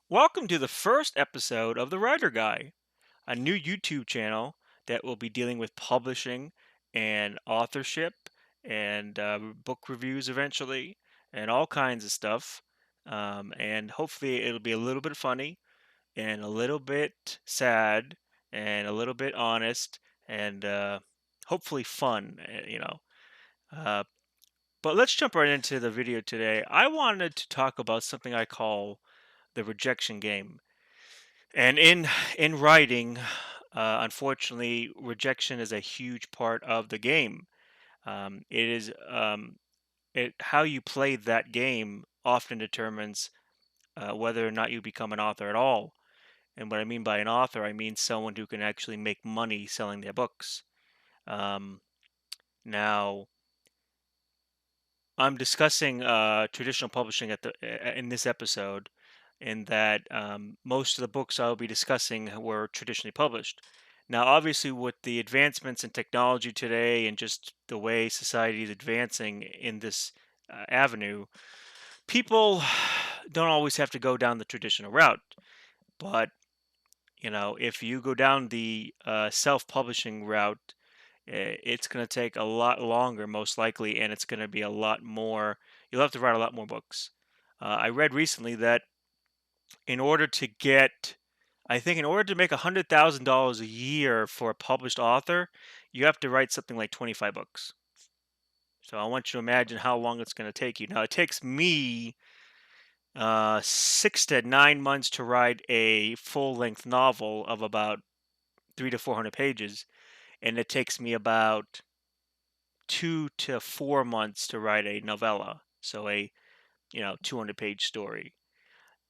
Welcome to the first episode of The Writer Guy, a new YouTube channel that will be dealing with publishing and authorship and book reviews eventually and all kinds of stuff. And hopefully, it'll be a little bit funny and a little bit sad and a little bit honest and hopefully fun, Uh, but let's jump right into the video today. I wanted to talk about something I call the rejection game. And in writing, unfortunately, rejection is a huge part of the game. It is how you play that game often determines whether or not you become an author at all. And what I mean by an author, I mean someone who can actually make money selling their books. Um, Now, I'm discussing traditional publishing in this episode, in that most of the books I'll be discussing were traditionally published. Now, obviously, with the advancements in technology today and just the way society is advancing in this avenue, people don't always have to go down the traditional route. But if you go down the self-publishing route, it's going to take a lot longer, most likely, and it's going to be a lot more. You'll have to write a lot more books. I read recently that in order to get, I think, in order to make $100,000 a year for a published author, you have to write something like 25 books. So I want you to imagine how long it's going to take you. Now, it takes me 6 to 9 months to write a full length novel of about 300 to 400 pages, and it takes me about 2 to 4 months to write a novella. So a 200-page story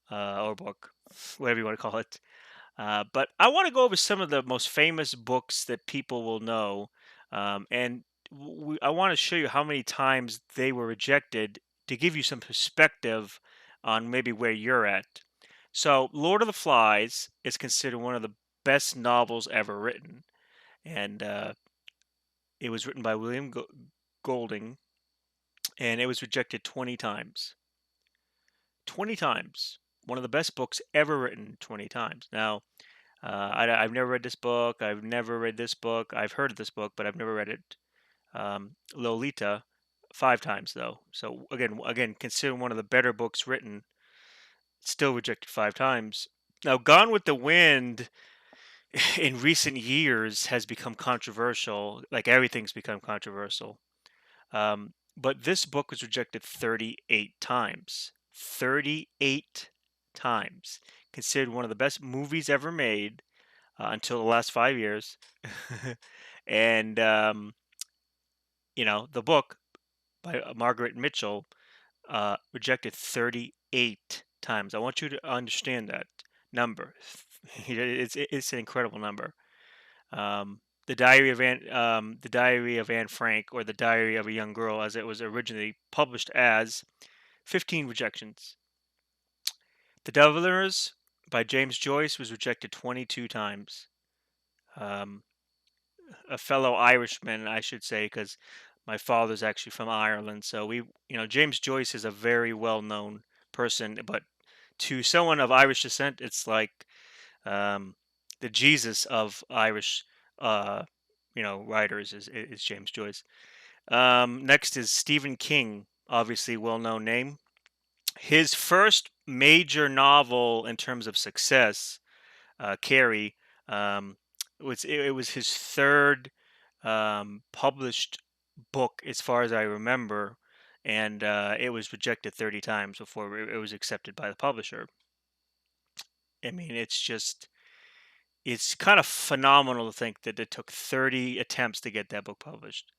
or book, whatever you want to call it. But I want to go over some of the most famous books that people will know, and I want to show you how many times they were rejected to give you some perspective on maybe where you're at. So, Lord of the Flies is considered one of the best novels ever written, and it was written by William Golding, and it was rejected 20 times. 20 times. One of the best books ever written 20 times. Now, I've never read this book. I've never read this book. I've heard of this book, but I've never read it. Lolita, 5 times though. So again, considered one of the better books written. Still rejected 5 times. Now, Gone with the Wind in recent years has become controversial. Like everything's become controversial. But this book was rejected 38 times. 38 times. Considered one of the best movies ever made until the last 5 years. And, the book by Margaret Mitchell rejected 38 times. I want you to understand that number. It's an incredible number. The Diary of Anne Frank, or the Diary of a Young Girl, as it was originally published as, 15 rejections. The Dubliners by James Joyce was rejected 22 times. Um, a fellow Irishman, I should say, because my father's actually from Ireland. So James Joyce is a very well-known person, but to someone of Irish descent, it's like um, the Jesus of Irish, writers is James Joyce. Next is Stephen King, obviously well-known name. His first major novel in terms of success, Carrie, um, it was his third published book, as far as I remember, and it was rejected 30 times before it was accepted by the publisher. I mean, it's kind of phenomenal to think that it took 30 attempts to get that book published.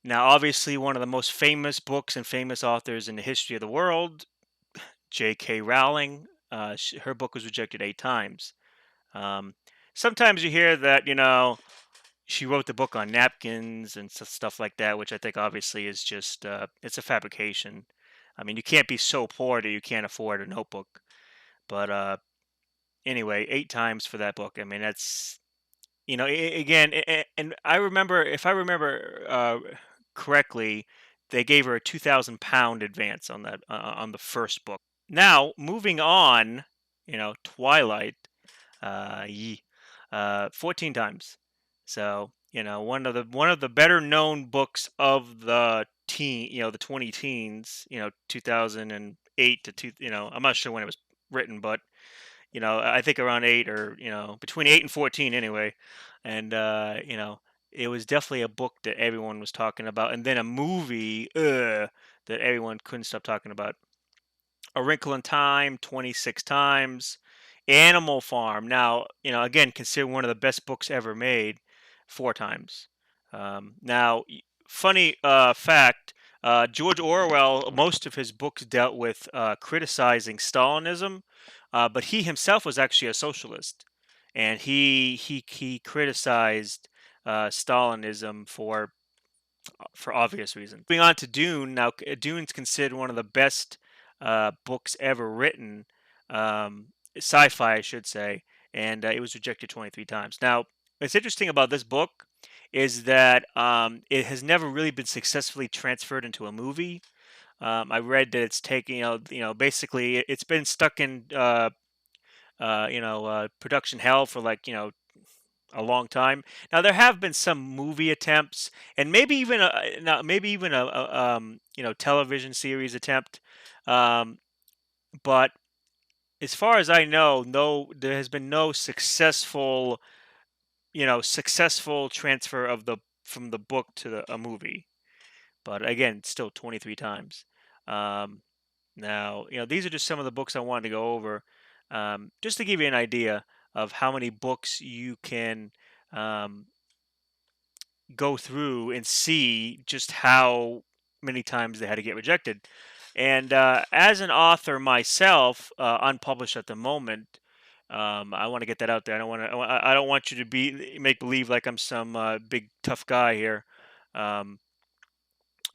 Now, obviously, one of the most famous books and famous authors in the history of the world, J.K. Rowling, her book was rejected 8 times. Um, Sometimes you hear that, she wrote the book on napkins and stuff like that, which I think obviously is just it's a fabrication. I mean, you can't be so poor that you can't afford a notebook. But anyway, 8 times for that book. I mean, that's again, and I remember, if I remember correctly, they gave her a £2,000 advance on that on the first book. Now, moving on. Twilight, ye 14 times. So, one of the better known books of the 20 teens, 2008 to two, I'm not sure when it was written, but I think around 8, or between 8 and 14 anyway. And it was definitely a book that everyone was talking about, and then a movie that everyone couldn't stop talking about. A Wrinkle in Time 26 times. Animal Farm. Now, again, considered one of the best books ever made, 4 times. Now, funny fact, George Orwell, most of his books dealt with criticizing Stalinism, but he himself was actually a socialist, and he criticized Stalinism for obvious reasons. Moving on to Dune. Now, Dune's considered one of the best books ever written, sci-fi, I should say, and it was rejected 23 times. Now, what's interesting about this book is that it has never really been successfully transferred into a movie. I read that it's taking, basically it's been stuck in, production hell for like, a long time. Now there have been some movie attempts, and maybe even a television series attempt, um, but as far as I know, no, there has been no successful transfer of the from the book to a movie. But again, still 23 times. Um, Now, these are just some of the books I wanted to go over, just to give you an idea of how many books you can um, go through and see just how many times they had to get rejected. And as an author myself, unpublished at the moment, I want to get that out there. I don't want you to make believe like I'm some big tough guy here, um,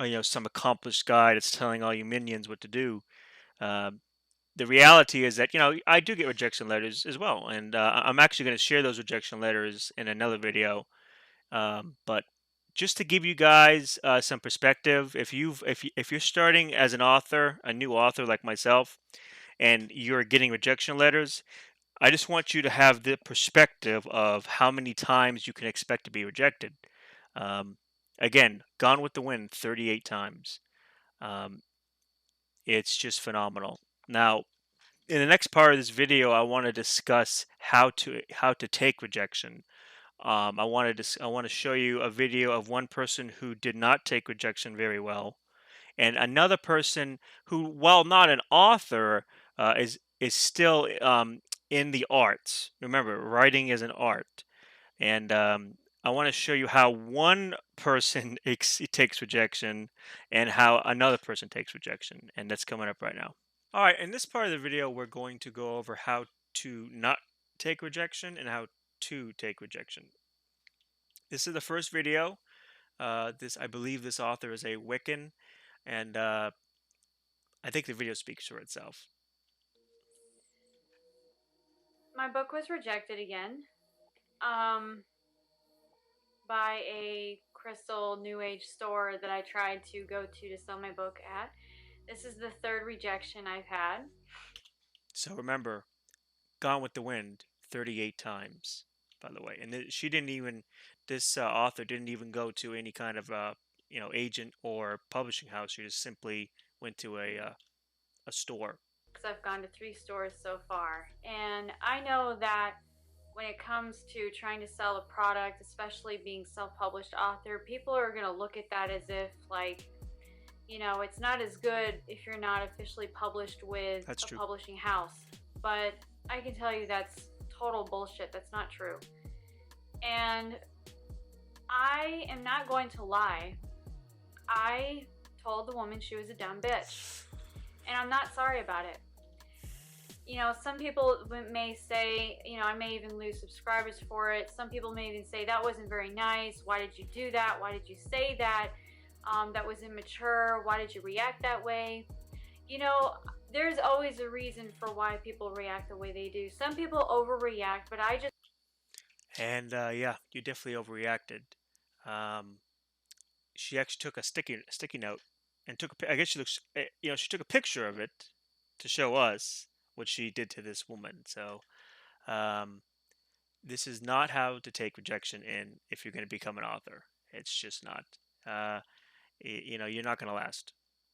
or, some accomplished guy that's telling all you minions what to do. Um, the reality is that I do get rejection letters as well, and I'm actually going to share those rejection letters in another video. But just to give you guys some perspective, if you're starting as an author, a new author like myself, and you're getting rejection letters, I just want you to have the perspective of how many times you can expect to be rejected. Um, Again, Gone with the Wind 38 times. Um, it's just phenomenal. Now, in the next part of this video, I want to discuss how to take rejection. I want to show you a video of one person who did not take rejection very well, and another person who, while not an author, is still in the arts. Remember, writing is an art, and I want to show you how one person takes rejection and how another person takes rejection, and that's coming up right now. All right, in this part of the video, we're going to go over how to not take rejection and how to take rejection. This is the first video. I believe this author is a Wiccan, and I think the video speaks for itself. My book was rejected again um, by a crystal new age store that I tried to go to sell my book at. This is the third rejection I've had. So remember, Gone with the Wind 38 times, by the way. And she didn't even, this author didn't even go to any kind of agent or publishing house. She just simply went to a store. Because I've gone to 3 stores so far. And I know that when it comes to trying to sell a product, especially being self-published author, people are going to look at that as if like, it's not as good if you're not officially published with That's a true. publishing house. But I can tell you that's total bullshit. That's not true. And I am not going to lie. I told the woman she was a dumb bitch. And I'm not sorry about it. Some people may say, I may even lose subscribers for it. Some people may even say, that wasn't very nice. Why did you do that? Why did you say that? That was immature. Why did you react that way? There's always a reason for why people react the way they do. Some people overreact, but I just. And yeah, you definitely overreacted. Um, she actually took a sticky note and I guess she looks, she took a picture of it to show us, what she did to this woman. So um, this is not how to take rejection in if you're going to become an author. It's just not. Uh, you're not going to last.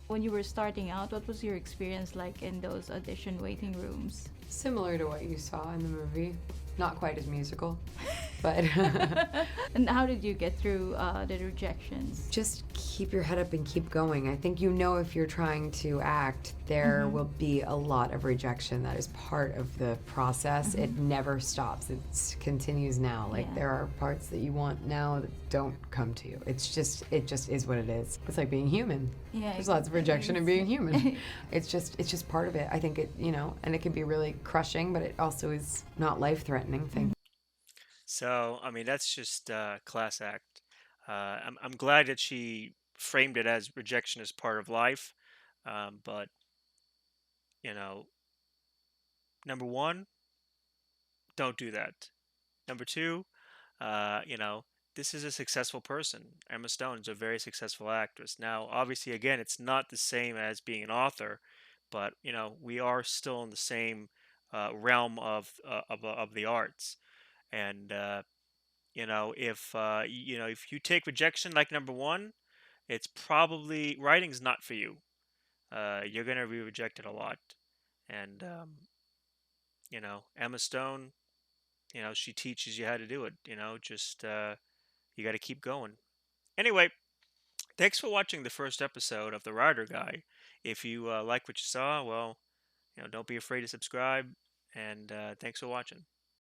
When you were starting out, what was your experience like in those audition waiting rooms? Similar to what you saw in the movie. Not quite as musical, but And how did you get through the rejections? just keep your head up and keep going. I think if you're trying to act, there will be a lot of rejection. That is part of the process. It never stops. It continues now. Like Yeah. there are parts that you want now that don't come to you. It just is what it is. It's like being human. Yeah, There's lots of it rejection in is. being human. It's just part of it. I think and it can be really crushing, but it also is not life-threatening. Thank So I mean, that's just class act. I'm glad that she framed it as rejection is part of life. But you know, number one, don't do that. Number two, you know, this is a successful person. Emma Stone is a very successful actress. Now, obviously, again, it's not the same as being an author, but we are still in the same realm of the arts. And if you take rejection like number one, it's probably writing's not for you. You're gonna be rejected a lot. And Emma Stone, she teaches you how to do it. Just you got to keep going. Anyway, thanks for watching the first episode of The Rider Guy. If you like what you saw, well, don't be afraid to subscribe. And thanks for watching.